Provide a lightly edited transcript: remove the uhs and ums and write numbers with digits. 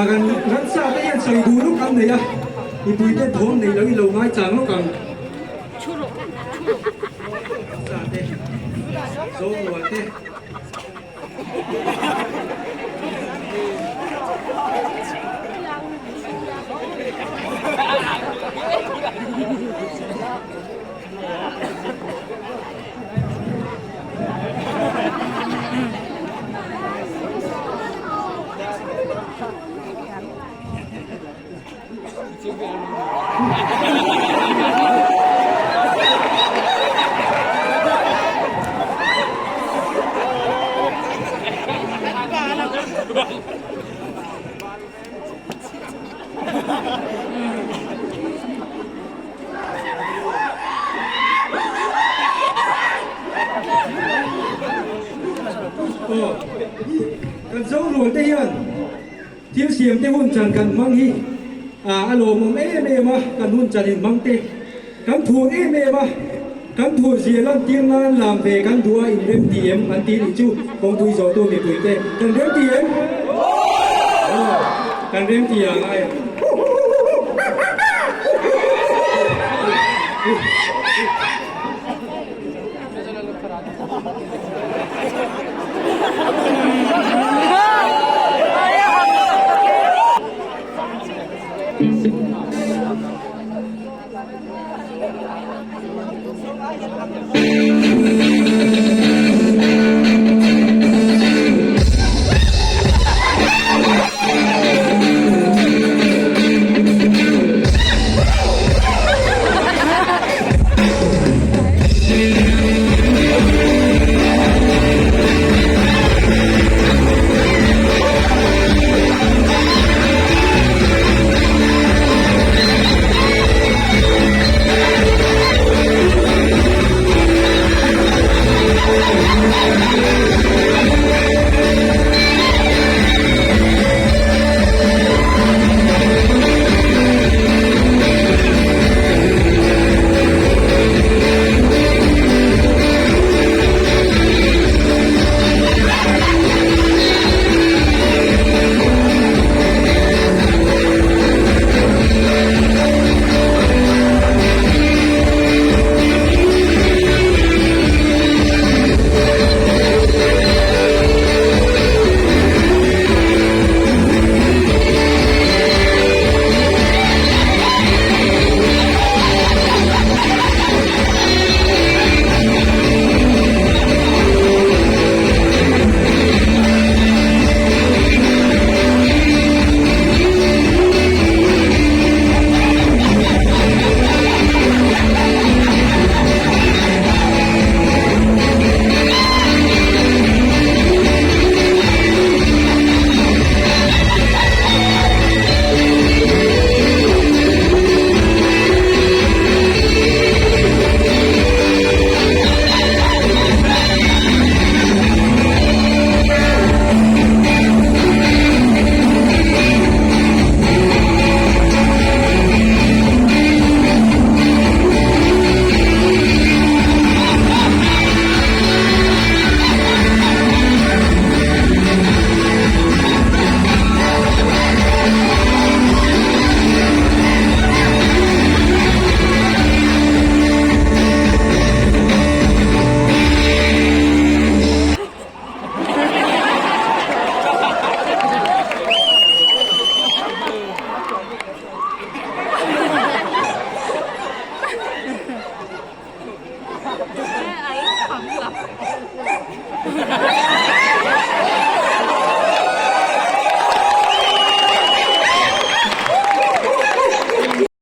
กันรักษาได้ยังใส่ดูลูกกันเลยอ่ะอีปุ้ยได้ท้องในแล้วอีโลง่ายจังลูกกันสาเต้โซ่หัวเต้กันโซ่หลวงเตี้ยนเที่ยวเสียมเตี้ยหุ่นจันกันมั่งฮีอารมณ์เอเมมากันหุ่นจันหินมั่งเต้กันถูกเอเมมากันถูกเสียลันเตียงงานลามเตกันดัวอินเดมตีเอ็มอันตีนิจูกองทุยโซตัวมีปุ๋ยเต้กันเดมตีเอ็มกันเดมตีอย่างไรHãy subscribe cho kênh Ghiền Mì Gõ để không bỏ lỡ